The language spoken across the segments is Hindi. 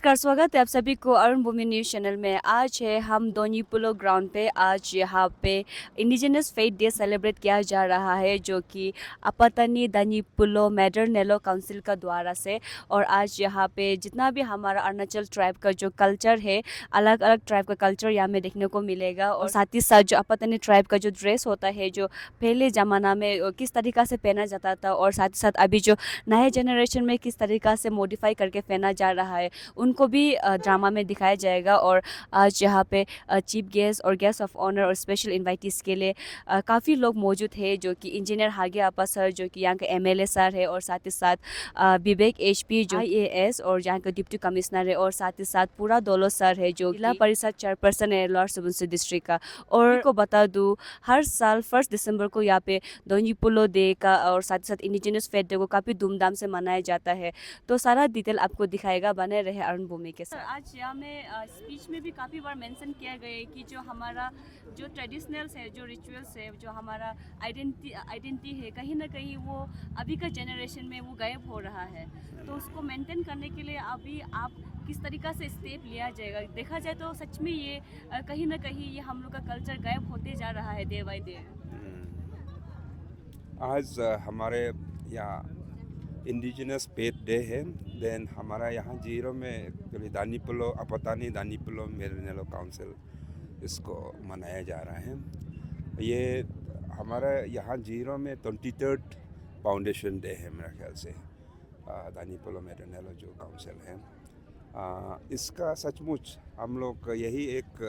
नमस्कार, स्वागत है आप सभी को अरुण भूमि न्यूज़ चैनल में। आज है हम दोनी पुलो ग्राउंड पे। आज यहाँ पे इंडिजिनस फेथ डे सेलिब्रेट किया जा रहा है, जो कि अपतनी दनी पुलो मेडरनेलो काउंसिल का द्वारा से। और आज यहाँ पे जितना भी हमारा अरुणाचल ट्राइब का जो कल्चर है, अलग अलग ट्राइब का कल्चर यहाँ में देखने को मिलेगा। और साथ ही साथ जो अपतनी ट्राइब का जो ड्रेस होता है, जो पहले ज़माना में किस तरीका से पहना जाता था, और साथ ही साथ अभी जो नए जनरेशन में किस तरीका से मॉडिफाई करके पहना जा रहा है, उनको भी ड्रामा में दिखाया जाएगा। और आज यहाँ पे चीफ गेस्ट और गेस्ट ऑफ ऑनर और स्पेशल इनवाइटीज के लिए काफ़ी लोग मौजूद है, जो कि इंजीनियर हागे आपा सर, जो कि यहाँ के एमएलए सर है, और साथ ही साथ विवेक एचपी जो आईएएस और यहाँ के डिप्टी कमिश्नर है, और साथ ही साथ पूरा दोलो सर है, जो जिला परिषद चेयरपर्सन है लोअर सुबनसिरी डिस्ट्रिक्ट का। और को बता दूँ, हर साल 1 दिसंबर को यहाँ पे दोनी पुलो डे का और साथ ही साथ इंडिजिनस फेथ डे को काफ़ी धूमधाम से मनाया जाता है। तो सारा डिटेल आपको दिखाएगा, बने रहे अरुण भूमि के साथ। आज यहाँ में स्पीच में भी काफ़ी बार मेंशन किया गया है कि जो हमारा जो ट्रेडिशनल्स है, जो रिचुअल्स है, जो हमारा आइडेंटिटी है, कहीं ना कहीं वो अभी का जनरेशन में वो गायब हो रहा है। तो उसको मेंटेन करने के लिए अभी आप किस तरीका से स्टेप लिया जाएगा? देखा जाए तो सच में ये कहीं ना कहीं ये हम लोग का कल्चर गायब होते जा रहा है डे बाय डे। आज हमारे यहाँ इंडिजिनस फेथ डे है। देन हमारा यहाँ जीरो में दानीपुलो अपतानी दानीपुलो मेरनेलो काउंसिल इसको मनाया जा रहा है। ये हमारा यहाँ जीरो में 23rd फाउंडेशन डे है मेरे ख्याल से। दानीपुलो मेरनेलो जो काउंसिल है, इसका सचमुच हम लोग यही एक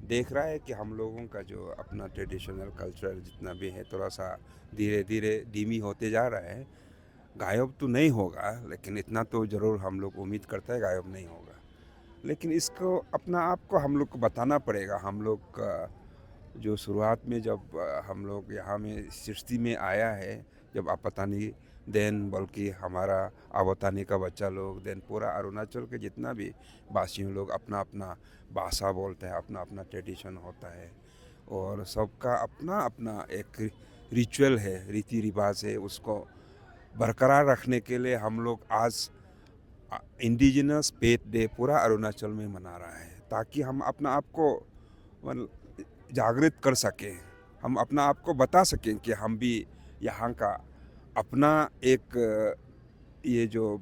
देख रहा है कि हम लोगों का जो अपना ट्रेडिशनल कल्चर जितना भी है, थोड़ा सा धीरे धीरे धीमी होते जा रहा है। गायब तो नहीं होगा, लेकिन इतना तो ज़रूर हम लोग उम्मीद करते हैं गायब नहीं होगा। लेकिन इसको अपना आप को हम लोग को बताना पड़ेगा। हम लोग का जो शुरुआत में जब हम लोग यहाँ में सृष्टि में आया है, जब अपतानी देन बल्कि हमारा आवतानी का बच्चा लोग, देन पूरा अरुणाचल के जितना भी वासियों लोग अपना अपना भाषा बोलते हैं, अपना अपना ट्रेडिशन होता है, और सबका अपना अपना एक रिचुअल है, रीति रिवाज है। उसको बरकरार रखने के लिए हम लोग आज इंडिजिनस फेथ डे पूरा अरुणाचल में मना रहा है, ताकि हम अपना आप को जागृत कर सकें, हम अपना आप को बता सकें कि हम भी यहाँ का अपना एक ये जो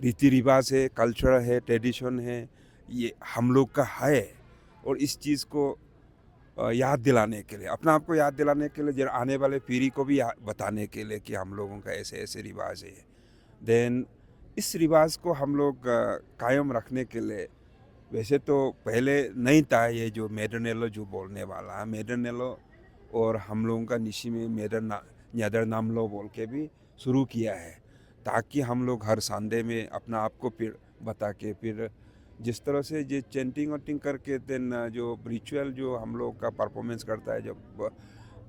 रीति रिवाज है, कल्चर है, ट्रेडिशन है, ये हम लोग का है। और इस चीज़ को याद दिलाने के लिए, अपना आप को याद दिलाने के लिए, आने वाले पीढ़ी को भी बताने के लिए कि हम लोगों का ऐसे ऐसे रिवाज है। देन इस रिवाज को हम लोग कायम रखने के लिए, वैसे तो पहले नहीं था ये जो मेडरनेलो जो बोलने वाला है, मेडरनेलो और हम लोगों का निशी में न्यादर नामलो बोल के भी शुरू किया है, ताकि हम लोग हर संडे में अपना आप को फिर बता के, फिर जिस तरह से ये चेंटिंग वटिंग करके देन जो रिचुअल जो हम लोग का परफॉर्मेंस करता है, जब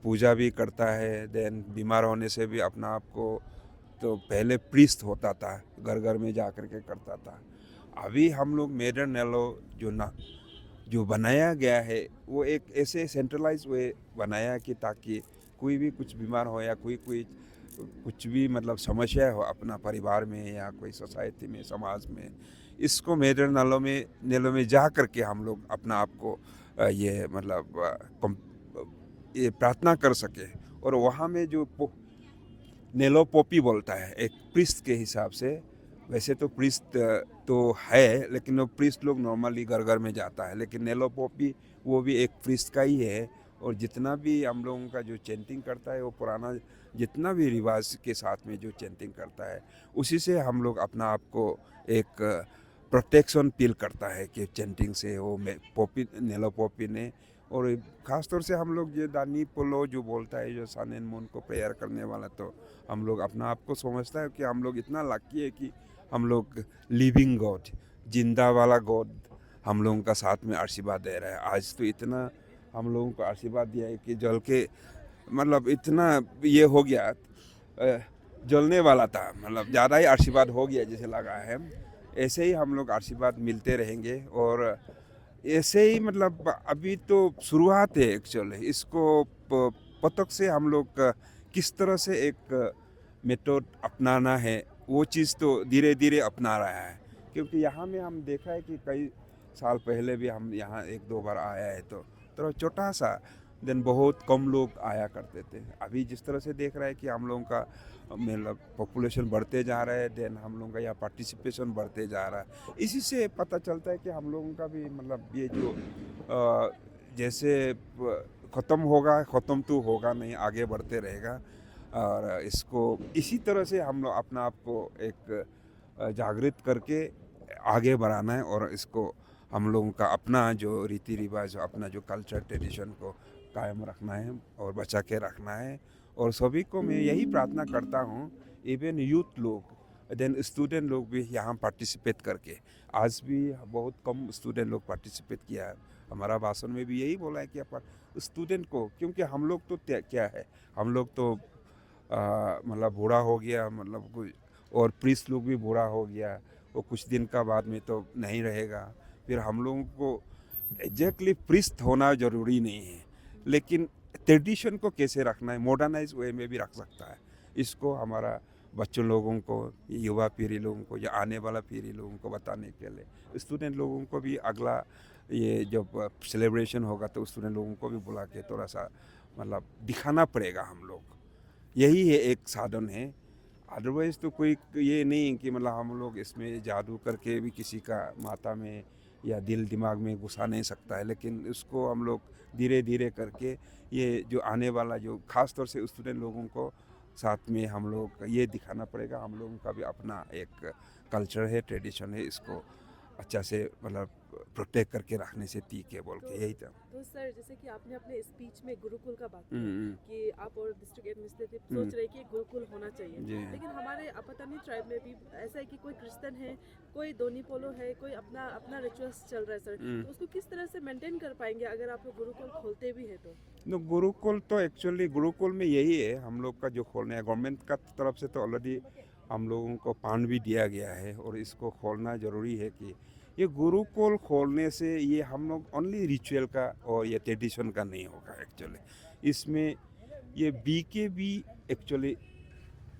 पूजा भी करता है, देन बीमार होने से भी अपना आप को, तो पहले प्रीस्ट होता था, घर घर में जा कर के करता था। अभी हम लोग मेडरनेलो जो बनाया गया है, वो एक ऐसे सेंट्रलाइज वे बनाया कि ताकि कोई भी कुछ बीमार हो या कोई कुछ भी मतलब समस्या हो अपना परिवार में या कोई सोसाइटी में, समाज में, इसको नेलो में जा कर के हम लोग अपना आप को ये मतलब ये प्रार्थना कर सके। और वहाँ में जो नेलो पोपी बोलता है एक प्रीस्ट के हिसाब से, वैसे तो प्रीस्ट तो है, लेकिन वो प्रीस्ट लोग नॉर्मली घर घर में जाता है, लेकिन नेलो पोपी वो भी एक प्रीस्ट का ही है। और जितना भी हम लोगों का जो चेंटिंग करता है, वो पुराना जितना भी रिवाज के साथ में जो चेंटिंग करता है, उसी से हम लोग अपना आप को एक प्रोटेक्शन फील करता है कि चेंटिंग से वो पोपी नेलो पोपी ने। और ख़ास तौर से हम लोग ये दानी पोलो जो बोलता है, जो सन एंड मून को प्रेयर करने वाला, तो हम लोग अपना आप को समझता है कि हम लोग इतना लकी है कि हम लोग लिविंग गॉड, जिंदा वाला गॉड हम लोगों का साथ में आशीर्वाद दे रहा है। आज तो इतना हम लोगों को आशीर्वाद दिया है कि जल के मतलब इतना ये हो गया, जलने वाला था, मतलब ज़्यादा ही आशीर्वाद हो गया जैसे लगा है। ऐसे ही हम लोग आशीर्वाद मिलते रहेंगे, और ऐसे ही मतलब अभी तो शुरुआत है एक्चुअली। इसको पतक से हम लोग किस तरह से एक मेथड अपनाना है, वो चीज़ तो धीरे धीरे अपना रहा है। क्योंकि यहाँ में हम देखा है कि कई साल पहले भी हम यहाँ एक दो बार आया है, तो छोटा सा देन बहुत कम लोग आया करते थे। अभी जिस तरह से देख रहा है कि हम लोगों का मतलब पॉपुलेशन बढ़ते जा रहा है, देन हम लोगों का यहाँ पार्टिसिपेशन बढ़ते जा रहा है। इसी से पता चलता है कि हम लोगों का भी मतलब ये जो जैसे ख़त्म होगा, ख़त्म तो होगा नहीं, आगे बढ़ते रहेगा। और इसको इसी तरह से हम लोग अपना आप को एक जागृत करके आगे बढ़ाना है, और इसको हम लोगों का अपना जो रीति रिवाज, अपना जो कल्चर ट्रेडिशन को कायम रखना है और बचा के रखना है। और सभी को मैं यही प्रार्थना करता हूँ, इवन यूथ लोग, देन स्टूडेंट लोग भी यहाँ पार्टिसिपेट करके, आज भी बहुत कम स्टूडेंट लोग पार्टिसिपेट किया है। हमारा भाषण में भी यही बोला है कि स्टूडेंट को, क्योंकि हम लोग तो क्या है, हम लोग तो मतलब बूढ़ा हो गया, मतलब कुछ, और प्रीस्ट लोग भी बूढ़ा हो गया, वो कुछ दिन का बाद में तो नहीं रहेगा। फिर हम लोगों को एग्जैक्टली प्रीस्ट होना ज़रूरी नहीं है, लेकिन ट्रेडिशन को कैसे रखना है, मॉडर्नाइज वे में भी रख सकता है। इसको हमारा बच्चों लोगों को, युवा पीढ़ी लोगों को, या आने वाला पीढ़ी लोगों को बताने के लिए, स्टूडेंट लोगों को भी अगला ये जब सेलिब्रेशन होगा तो स्टूडेंट लोगों को भी बुला के थोड़ा सा मतलब दिखाना पड़ेगा। हम लोग यही है, एक साधन है। अदरवाइज़ तो कोई ये नहीं कि मतलब हम लोग इसमें जादू करके भी किसी का माथा में या दिल दिमाग में घुसा नहीं सकता है, लेकिन उसको हम लोग धीरे धीरे करके, ये जो आने वाला जो ख़ास तौर से स्टूडेंट लोगों को साथ में हम लोग ये दिखाना पड़ेगा, हम लोगों का भी अपना एक कल्चर है, ट्रेडिशन है, इसको अच्छा से मतलब प्रोटेक्ट करके रखने से ठीक है बोल के, यही था। तो सर, जैसे कि आपने अपने स्पीच में गुरुकुल का बात हम्म, किया कि आप और डिस्ट्रिक्ट एडमिनिस्ट्रेटिव हम्म। सोच रहे हैं कि गुरुकुल होना चाहिए, जी। लेकिन हमारे अपतानी ट्राइब में भी ऐसा है कि कोई क्रिश्चियन है, कोई दोनी पोलो है, कोई अपना अपना रिचुअल्स चल रहा है सर। तो उसको किस तरह से मेंटेन कर पाएंगे अगर आप लोग गुरुकुल खोलते भी है तो? नो, गुरुकुल तो एक्चुअली गुरुकुल में यही है हम लोग का जो खोलना है, गवर्नमेंट का तरफ से तो ऑलरेडी हम लोगों को फंड भी दिया गया है, और इसको खोलना ज़रूरी है कि ये गुरुकुल खोलने से ये हम लोग ओनली रिचुअल का और ये ट्रेडिशन का नहीं होगा। एक्चुअली इसमें ये बीकेबी एक्चुअली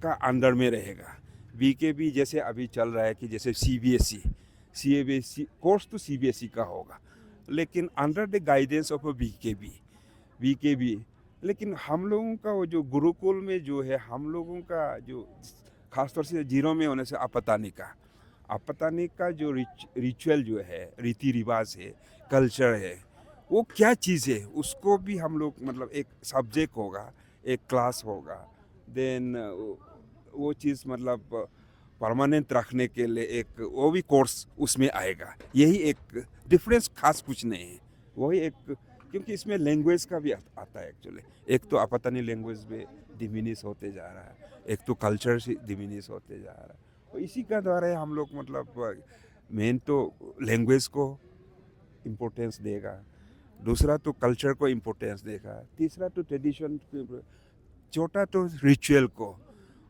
का अंडर में रहेगा। बीकेबी जैसे अभी चल रहा है कि जैसे सीबीएसई कोर्स तो सीबीएसई का होगा, लेकिन under the guidance of BKB. लेकिन हम लोगों का वो जो गुरुकुल में जो है, हम लोगों का जो खासतौर से जीरो में होने से आपतानी का जो रिचुअल जो है, रीति रिवाज है, कल्चर है, वो क्या चीज़ है, उसको भी हम लोग मतलब एक सब्जेक्ट होगा, एक क्लास होगा, देन वो चीज़ मतलब परमानेंट रखने के लिए एक वो भी कोर्स उसमें आएगा। यही एक डिफरेंस, खास कुछ नहीं है, वही एक, क्योंकि इसमें लैंग्वेज का भी आता है एक्चुअली। एक तो आपतानी लैंग्वेज में डिमिनिश होते जा रहा है, एक तो कल्चर से डिमिनिश होते जा रहा है, और इसी का द्वारा हम लोग मतलब मेन तो लैंग्वेज को इम्पोर्टेंस देगा, दूसरा तो कल्चर को इम्पोर्टेंस देगा, तीसरा तो ट्रेडिशन, चौथा तो रिचुअल को।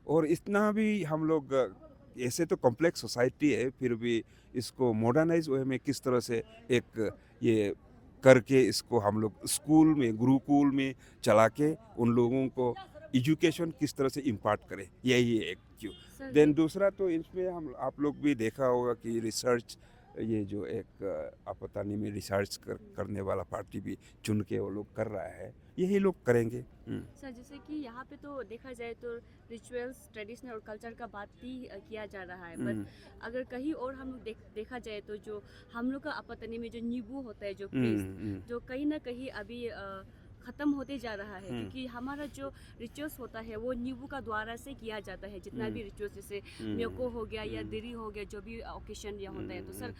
और इतना भी हम लोग, ऐसे तो कॉम्प्लेक्स सोसाइटी है, फिर भी इसको मॉडर्नाइज वे में किस तरह से एक ये करके इसको हम लोग स्कूल में, गुरुकुल में चला के उन लोगों को एजुकेशन किस तरह से इम्पार्ट करें, यही है एक क्यों। देन दूसरा तो इसमें हम आप लोग भी देखा होगा कि रिसर्च, ये जो एक आपतानी में रिसर्च करने वाला पार्टी भी चुन के वो लोग कर रहा है, यही लोग करेंगे। सर, जैसे कि यहाँ पे तो देखा जाए तो रिचुअल्स, ट्रेडिशनल और कल्चर का बात ही किया जा रहा है, बट अगर कहीं और हम लोग देखा जाए तो जो हम लोग का आपतानी में जो नींबू होता है, जो पेस्ट, जो कहीं ना कहीं अभी ख़त्म होते जा रहा है, क्योंकि हमारा जो रिचुअल्स होता है वो नींबू का द्वारा से किया जाता है। जितना भी रिचुअल्स, जैसे म्योको हो गया या दिरी हो गया, जो भी ओकेशन या होता है, तो सर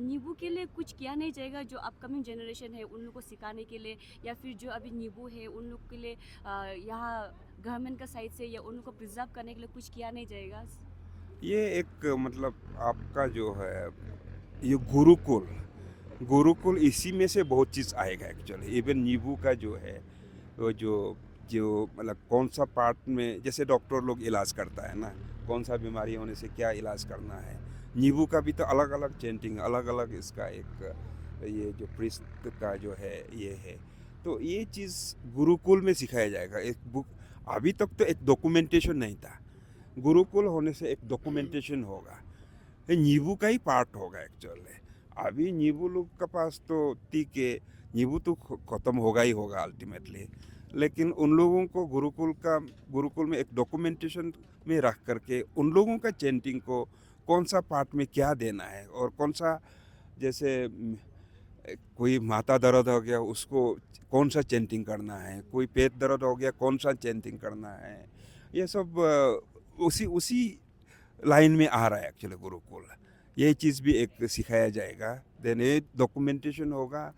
नींबू के लिए कुछ किया नहीं जाएगा जो अपकमिंग जनरेशन है उन लोग को सिखाने के लिए, या फिर जो अभी नींबू है उन लोग के लिए यहाँ गवर्नमेंट का साइड से या उन लोग को प्रिजर्व करने के लिए कुछ किया नहीं जाएगा? ये एक मतलब आपका जो है ये गुरुकुल इसी में से बहुत चीज़ आएगा एक्चुअली। इवन नींबू का जो है, वो जो मतलब कौन सा पार्ट में, जैसे डॉक्टर लोग इलाज करता है ना, कौन सा बीमारी होने से क्या इलाज करना है, नींबू का भी तो अलग अलग चेंटिंग, अलग अलग इसका एक ये जो प्रिस्ट का जो है ये है। तो ये चीज़ गुरुकुल में सिखाया जाएगा। एक बुक, अभी तक तो एक डॉक्यूमेंटेशन नहीं था, गुरुकुल होने से एक डॉक्यूमेंटेशन होगा। ये नींबू का ही पार्ट होगा एक्चुअली। अभी नींबू लोग के पास तो ठीक है, नींबू तो ख़त्म होगा ही होगा अल्टीमेटली, लेकिन उन लोगों को गुरुकुल में एक डॉक्यूमेंटेशन में रख करके उन लोगों का चेंटिंग को कौन सा पार्ट में क्या देना है, और कौन सा, जैसे कोई माथा दर्द हो गया उसको कौन सा चेंटिंग करना है, कोई पेट दर्द हो गया कौन सा चेंटिंग करना है, ये सब उसी लाइन में आ रहा है एक्चुअली गुरुकुल। यही चीज़ भी एक सिखाया जाएगा, देन ये डॉक्यूमेंटेशन होगा,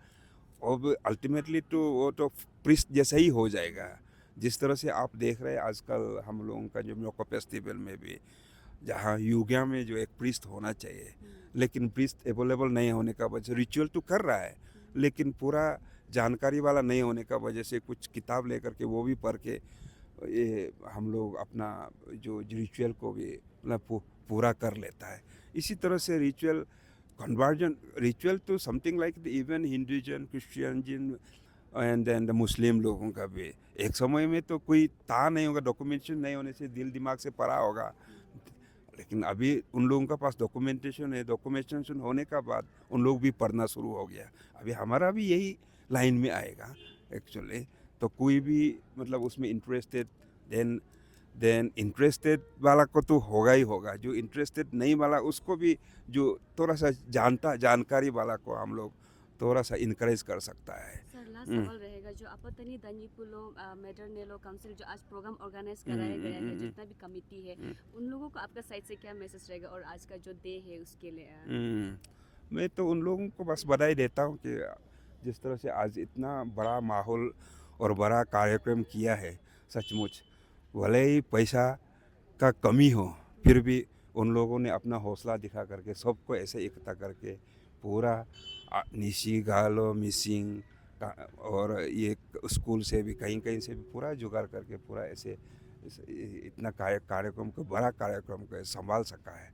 और अल्टीमेटली तो वो तो प्रीस्ट जैसा ही हो जाएगा। जिस तरह से आप देख रहे हैं आजकल हम लोगों का जो म्योको फेस्टिवल में भी, जहाँ युग्या में जो एक प्रीस्ट होना चाहिए, लेकिन प्रीस्ट अवेलेबल नहीं होने का वजह से रिचुअल तो कर रहा है, लेकिन पूरा जानकारी वाला नहीं होने का वजह से कुछ किताब लेकर के वो भी पढ़ के ये हम लोग अपना जो रिचुअल को भी मतलब पूरा कर लेता है। इसी तरह से रिचुअल कन्वर्जन, रिचुअल तो something like even Hinduism, Christianism and then the Muslim लोगों का भी एक समय में तो कोई था नहीं होगा, डॉक्यूमेंटेशन नहीं होने से दिल दिमाग से पढ़ा होगा, लेकिन अभी उन लोगों का पास डॉक्यूमेंटेशन है, डॉक्यूमेंटेशन होने का बाद उन लोग भी पढ़ना शुरू हो गया। अभी हमारा भी यही लाइन में आएगा एक्चुअली। तो कोई भी मतलब उसमें इंटरेस्टेड, देन इंटरेस्टेड वाला को तो होगा ही होगा, जो इंटरेस्टेड नहीं वाला उसको भी, जो थोड़ा सा जानकारी वाला को हम लोग थोड़ा सा इनकरेज कर सकता है। सर लास्ट सवाल रहेगा, जो आपतनी दानी पुलो मेडरनेलो काउंसिल जो आज प्रोग्राम ऑर्गेनाइज कराया गया है, जितना भी कमिटी है, उन लोगों को आपका साइड से क्या मैसेज रहेगा, और आज का जो डे है उसके लिए? मैं तो उन लोगों को बस बधाई देता हूँ कि जिस तरह से आज इतना बड़ा माहौल और बड़ा कार्यक्रम किया है, सचमुच भले ही पैसा का कमी हो, फिर भी उन लोगों ने अपना हौसला दिखा करके सबको ऐसे इकट्ठा करके पूरा निशी गालो मिसिंग और ये स्कूल से भी कहीं से भी पूरा जुगाड़ करके पूरा ऐसे इतना कार्यक्रम को, बड़ा कार्यक्रम को संभाल सका है,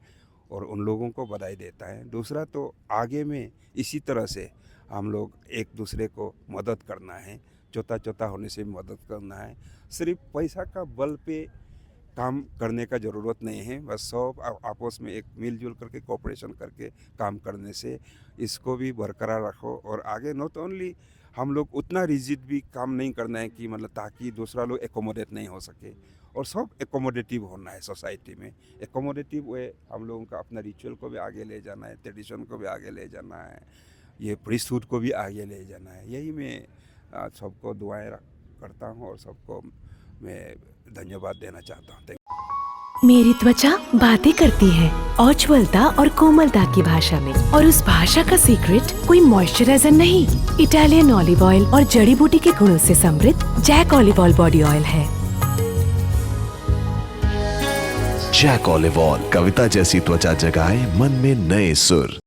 और उन लोगों को बधाई देता है। दूसरा तो आगे में इसी तरह से हम लोग एक दूसरे को मदद करना है, चौथा होने से भी मदद करना है। सिर्फ पैसा का बल पे काम करने का ज़रूरत नहीं है, बस सब आपस में एक मिलजुल करके कोऑपरेशन करके काम करने से इसको भी बरकरार रखो। और आगे नॉट ओनली हम लोग उतना रिजिड भी काम नहीं करना है कि मतलब ताकि दूसरा लोग एकोमोडेट नहीं हो सके, और सब एकोमोडेटिव होना है सोसाइटी में। एकोमोडेटिव वे हम लोगों का अपना रिचुअल को भी आगे ले जाना है, ट्रेडिशन को भी आगे ले जाना है, ये प्रीस्टहुड को भी आगे ले जाना है। यही मैं सबको दुआएं करता हूँ और सबको मैं धन्यवाद देना चाहता हूँ। मेरी त्वचा बातें करती है उज्ज्वलता और कोमलता की भाषा में, और उस भाषा का सीक्रेट कोई मॉइस्चराइजर नहीं, इटालियन ऑलिव ऑयल और जड़ी बूटी के गुणों से समृद्ध Jack olive oil body oil है। जैक ऑलिव ऑयल, कविता जैसी त्वचा जगाए मन में नए सुर।